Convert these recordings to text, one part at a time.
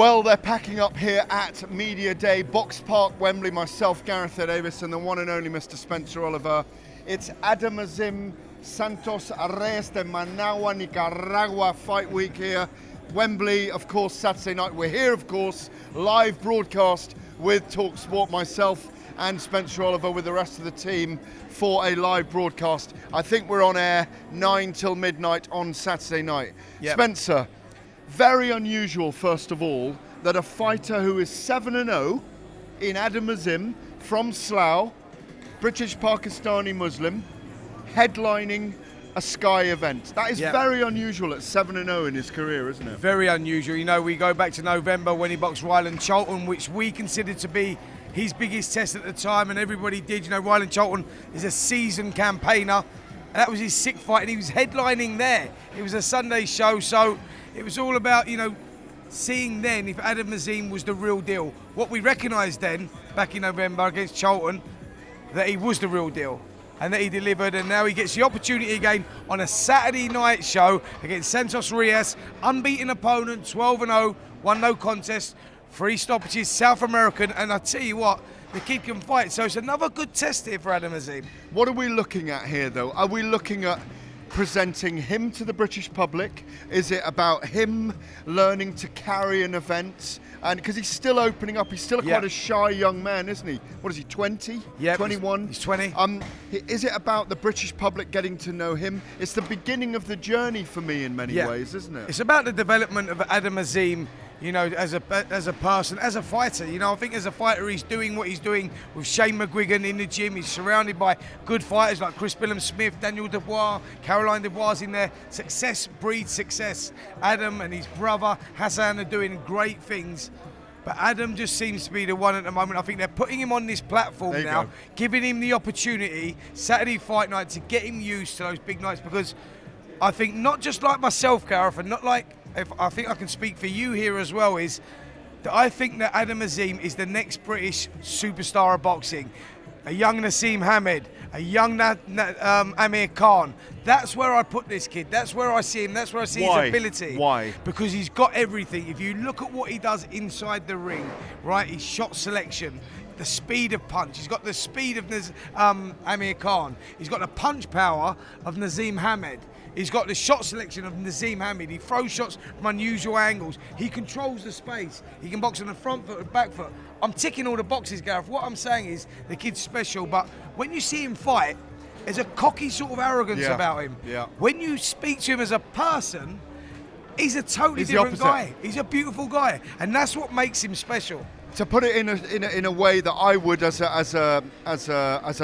Well, they're packing up here at Media Day, Box Park, Wembley. Myself, Gareth Davies, and the one and only Mr. Spencer Oliver. It's Azim Santos Reyes de Managua, Nicaragua fight week here. Wembley, of course, Saturday night. We're here, of course, live broadcast with talkSPORT, myself and Spencer Oliver with the rest of the team for a live broadcast. I think we're on air 9 till midnight on Saturday night. Yep. Spencer, very unusual, first of all, that a fighter who is 7-0 in Azim from Slough, British Pakistani Muslim, headlining a Sky event. That is very unusual at 7-0 in his career, isn't it? Very unusual. You know, we go back to November when he boxed Ryland Charlton, which we considered to be his biggest test at the time, and everybody did. You know, Ryland Charlton is a seasoned campaigner. And that was his sixth fight, and he was headlining there. It was a Sunday show, so it was all about, you know, seeing then if Azim was the real deal. What we recognised then, back in November against Charlton, that he was the real deal and that he delivered, and now he gets the opportunity again on a Saturday night show against Santos Reyes, unbeaten opponent, 12-0, won no contest, 3 stoppages, South American, and I tell you what, the kid can fight, so it's another good test here for Azim. What are we looking at here, though? Are we looking at presenting him to the British public? Is it about him learning to carry an event? And because he's still opening up, he's still quite a shy young man, isn't he? What is he, 20? Yeah, 21? He's 20. Is it about the British public getting to know him? It's the beginning of the journey for me in many ways, isn't it? It's about the development of Azim, you know, as a person, as a fighter. You know, I think as a fighter, he's doing what he's doing with Shane McGuigan in the gym. He's surrounded by good fighters like Chris Smith, Daniel Dubois, Caroline Dubois in there. Success breeds success. Adam and his brother Hassan are doing great things. But Adam just seems to be the one at the moment. I think they're putting him on this platform now, giving him the opportunity, Saturday fight night, to get him used to those big nights. Because I think, not just like myself, Gareth, and not like, I think I can speak for you here as well, is that I think that Azim is the next British superstar of boxing. A young Naseem Hamed, a young Amir Khan. That's where I put this kid. That's where I see him. That's where I see his ability. Why? Because he's got everything. If you look at what he does inside the ring, right, his shot selection, the speed of punch. He's got the speed of Amir Khan. He's got the punch power of Naseem Hamed. He's got the shot selection of Naseem Hamed. He throws shots from unusual angles. He controls the space. He can box on the front foot and back foot. I'm ticking all the boxes, Gareth. What I'm saying is the kid's special, but when you see him fight, there's a cocky sort of arrogance about him. Yeah. When you speak to him as a person, he's a totally different guy. He's a beautiful guy, and that's what makes him special. To put it in a way that I would, as a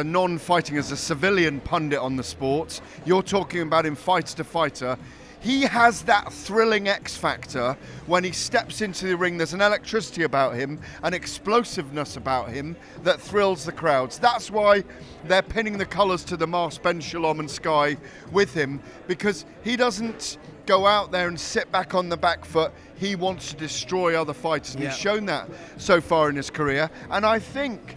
non-fighting, as a civilian pundit on the sport, you're talking about him fighter to fighter. He has that thrilling X factor when he steps into the ring. There's an electricity about him, an explosiveness about him that thrills the crowds. That's why they're pinning the colours to the mask, Ben Shalom and Sky with him, because he doesn't go out there and sit back on the back foot. He wants to destroy other fighters, and he's shown that so far in his career. And I think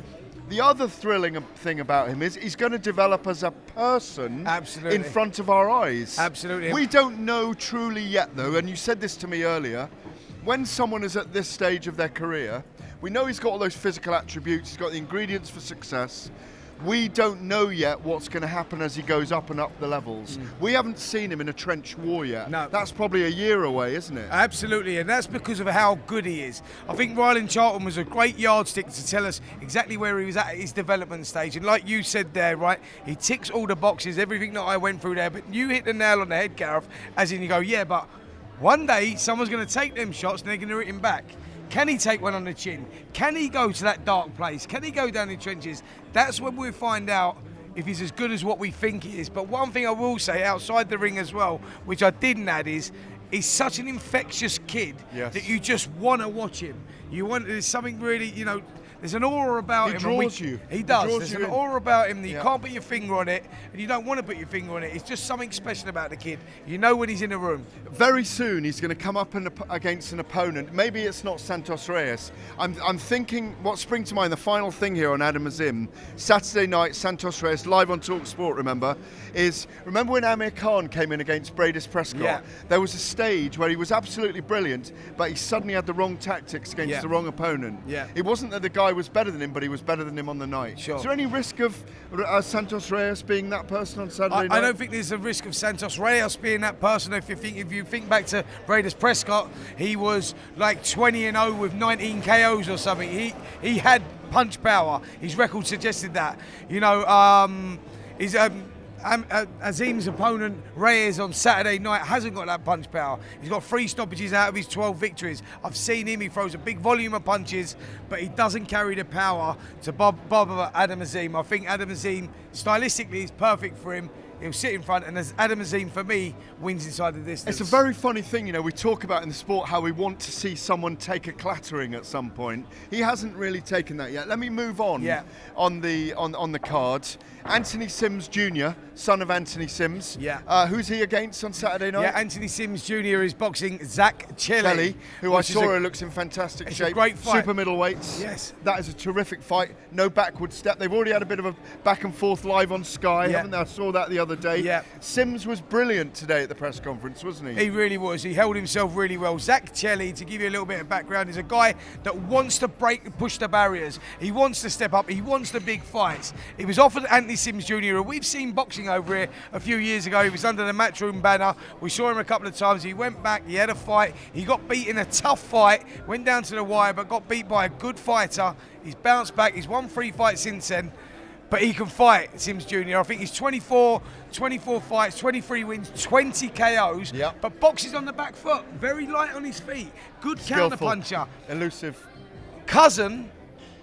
the other thrilling thing about him is he's going to develop as a person in front of our eyes. Absolutely. We don't know truly yet, though, and you said this to me earlier, when someone is at this stage of their career, we know he's got all those physical attributes, he's got the ingredients for success. We don't know yet what's going to happen as he goes up and up the levels. We haven't seen him in a trench war yet. No. That's probably a year away, isn't it? Absolutely, and that's because of how good he is. I think Ryland Charlton was a great yardstick to tell us exactly where he was at his development stage. And like you said there, right, he ticks all the boxes, everything that I went through there. But you hit the nail on the head, Gareth, as in you go, yeah, but one day someone's going to take them shots and they're going to hit him back. Can he take one on the chin? Can he go to that dark place? Can he go down in trenches? That's when we'll find out if he's as good as what we think he is. But one thing I will say outside the ring as well, which I didn't add, is he's such an infectious kid that you just want to watch him. There's something really, you know, There's an aura about him. He draws you. He does. He draws There's you an in. aura about him that you Yeah. can't put your finger on it, and you don't want to put your finger on it. It's just something special about the kid. You know when he's in a room. Very soon he's going to come up against an opponent. Maybe it's not Santos Reyes. I'm thinking what springs to mind, the final thing here on Adam Azim, Saturday night, Santos Reyes, live on talkSPORT, remember when Amir Khan came in against Bradis Prescott? Yeah. There was a stage where he was absolutely brilliant, but he suddenly had the wrong tactics against Yeah. the wrong opponent. Yeah. It wasn't that the guy was better than him, but he was better than him on the night. Sure. Is there any risk of Santos Reyes being that person on Saturday night? I don't think there's a risk of Santos Reyes being that person. If you think back to Bradis Prescott, he was like 20-0 with 19 KOs or something. He had punch power. His record suggested that. Azim's opponent Reyes on Saturday night hasn't got that punch power. He's got 3 stoppages out of his 12 victories. I've seen him. He throws a big volume of punches, but he doesn't carry the power to bother Adam Azim. I think Adam Azim stylistically is perfect for him. He'll sit in front, and as Adam Azim, for me, wins inside the distance. It's a very funny thing, we talk about in the sport how we want to see someone take a clattering at some point. He hasn't really taken that yet. Let me move on on the card. Anthony Sims Jr., son of Anthony Sims. Yeah. Who's he against on Saturday night? Yeah, Anthony Sims Jr. is boxing Zach Chelli, who I saw looks in fantastic shape. It's a great fight. Super middleweights. Yes. That is a terrific fight. No backward step. They've already had a bit of a back and forth live on Sky, haven't they? I saw that the other day. Yeah. Sims was brilliant today at the press conference, wasn't he? He really was. He held himself really well. Zach Chelli, to give you a little bit of background, is a guy that wants to push the barriers. He wants to step up. He wants the big fights. He was offered Anthony Sims Jr. We've seen boxing over here a few years ago. He was under the Matchroom banner. We saw him a couple of times. He went back. He had a fight. He got beat in a tough fight. Went down to the wire, but got beat by a good fighter. He's bounced back. He's won 3 fights since then. But he can fight, Sims Jr. I think he's 24 fights, 23 wins, 20 KOs. Yep. But boxes on the back foot. Very light on his feet. Good Skillful. counter-puncher. Elusive. Cousin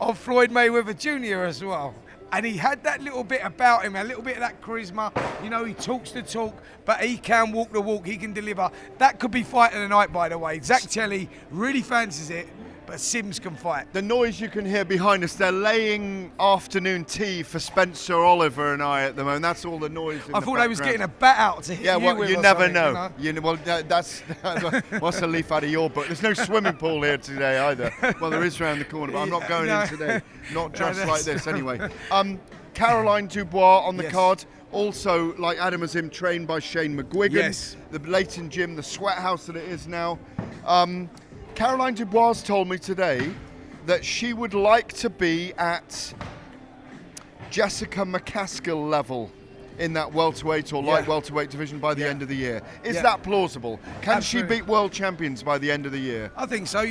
of Floyd Mayweather Jr. as well. And he had that little bit about him, a little bit of that charisma. He talks the talk, but he can walk the walk, he can deliver. That could be fight of the night, by the way. Zach Chelli really fancies it, but Sims can fight. The noise you can hear behind us, they're laying afternoon tea for Spencer Oliver and I at the moment. That's all the noise in I the thought they was background. getting a bat out to hit Yeah, you well, with you or never something, know. That's what's a leaf out of your book. There's no swimming pool here today either. Well, there is round the corner, but I'm not going in today. Not dressed like this anyway. Caroline Dubois on the card. Also, like Adam Azim, trained by Shane McGuigan. Yes. The Leighton Gym, the sweat house that it is now. Caroline Dubois told me today that she would like to be at Jessica McCaskill level in that welterweight or light welterweight division by the end of the year. Is that plausible? Can she beat world champions by the end of the year? I think so.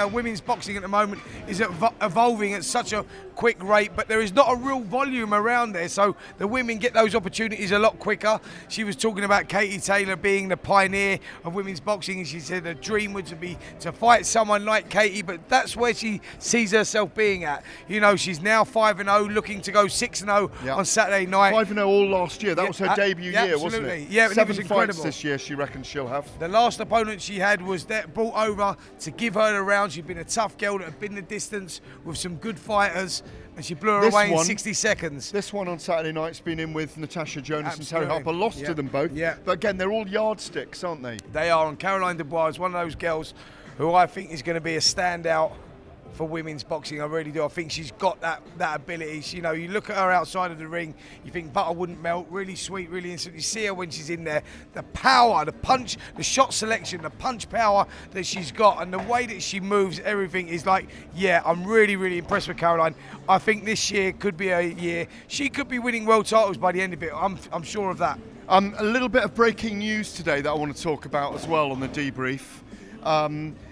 Women's boxing at the moment is evolving at such a quick rate, but there is not a real volume around there, so the women get those opportunities a lot quicker. She was talking about Katie Taylor being the pioneer of women's boxing, and she said her dream would be to fight someone like Katie, but that's where she sees herself being at. She's now 5-0, looking to go 6-0 on Saturday night. 5-0 all last year. That was her debut year, wasn't it? Yeah, it was 7 incredible. fights this year she reckons she'll have. The last opponent she had was brought over to give her the round. She'd been a tough girl that had been the distance with some good fighters, and she blew her away in 60 seconds. This one on Saturday night's been in with Natasha Jonas and Terry Harper. Lost to them both. Yeah. But again, they're all yardsticks, aren't they? They are, and Caroline Dubois is one of those girls who I think is going to be a standout for women's boxing. I really do. I think she's got that ability. You look at her outside of the ring, you think butter wouldn't melt. Really sweet, really instant. You see her when she's in there. The power, the punch, the shot selection, the punch power that she's got, and the way that she moves, everything is like, I'm really, really impressed with Caroline. I think this year could be a year. She could be winning world titles by the end of it. I'm sure of that. A little bit of breaking news today that I want to talk about as well on the debrief.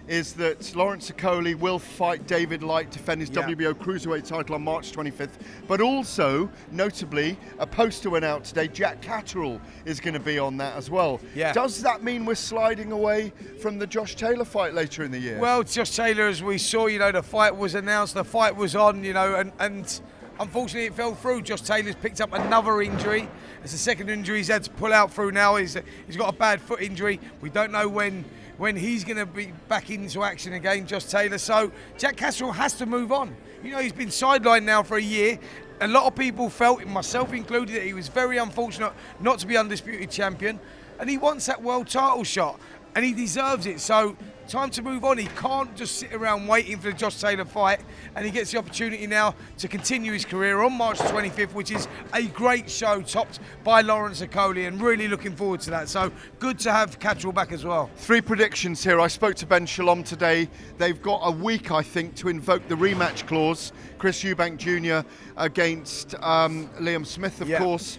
Is that Lawrence Okolie will fight David Light, defend his WBO Cruiserweight title on March 25th. But also, notably, a poster went out today, Jack Catterall is going to be on that as well. Yeah. Does that mean we're sliding away from the Josh Taylor fight later in the year? Well, Josh Taylor, as we saw, the fight was announced, the fight was on, and unfortunately it fell through. Josh Taylor's picked up another injury. It's the second injury he's had to pull out through now. He's got a bad foot injury. We don't know when when he's going to be back into action again, Josh Taylor. So Jack Catterall has to move on. You know, he's been sidelined now for a year. A lot of people felt, myself included, that he was very unfortunate not to be undisputed champion. And he wants that world title shot. And he deserves it. So time to move on. He can't just sit around waiting for the Josh Taylor fight. And he gets the opportunity now to continue his career on March 25th, which is a great show topped by Lawrence Okolie, and really looking forward to that. So good to have Catterall back as well. 3 predictions here. I spoke to Ben Shalom today. They've got a week, I think, to invoke the rematch clause. Chris Eubank Jr. against Liam Smith, of course.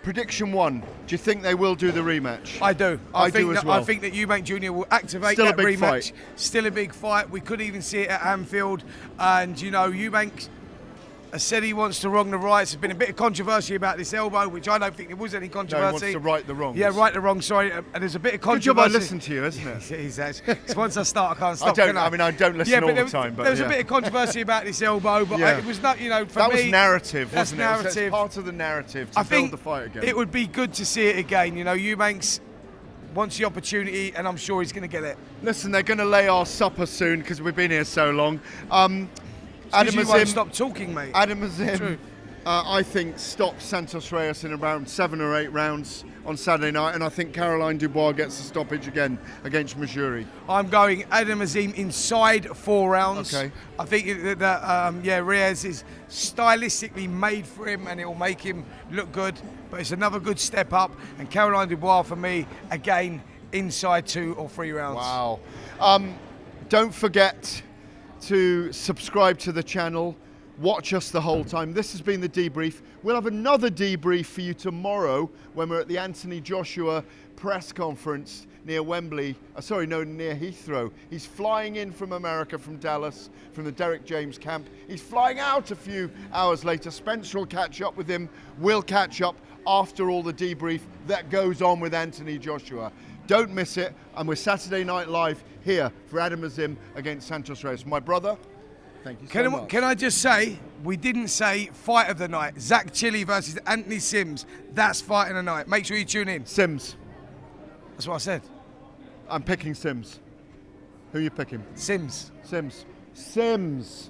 Prediction 1, do you think they will do the rematch? I do. I do as well. I think that Eubank Jr. will activate Still that a big rematch. fight. Still a big fight. We could even see it at Anfield. And, you know, Eubank has said he wants to wrong the rights. There's been a bit of controversy about this elbow, which I don't think there was any controversy. No, he wants to right the wrongs. Yeah, right the wrong, sorry. And there's a bit of controversy. Good job I listened to you, isn't it? He says. Once I start, I can't stop. I don't listen all the time. But there was a bit of controversy about this elbow, but it was not, you know, for me. That was narrative, wasn't it? Narrative. It's part of the narrative to build the fight again. It would be good to see it again. You know, Eubanks wants the opportunity, and I'm sure he's going to get it. Listen, they're going to lay our supper soon because we've been here so long. Adam Azim, stop talking, mate. Adam Azim, I think, stops Santos Reyes in around 7 or 8 rounds on Saturday night, and I think Caroline Dubois gets the stoppage again against Missouri. I'm going Adam Azim inside 4 rounds. Okay. I think that Reyes is stylistically made for him, and it will make him look good. But it's another good step up, and Caroline Dubois for me again inside 2 or 3 rounds. Wow. Don't forget to subscribe to the channel. Watch us the whole time. This has been the debrief. We'll have another debrief for you tomorrow when we're at the Anthony Joshua press conference near near Heathrow. He's flying in from America, from Dallas, from the Derek James camp. He's flying out a few hours later. Spencer will catch up with him. We'll catch up after all the debrief that goes on with Anthony Joshua. Don't miss it. And we're Saturday Night Live here for Adam Azim against Santos Reyes. My brother, thank you so much. Can I just say, we didn't say fight of the night. Zach Chili versus Anthony Sims. That's fight of the night. Make sure you tune in. Sims. That's what I said. I'm picking Sims. Who are you picking? Sims. Sims. Sims.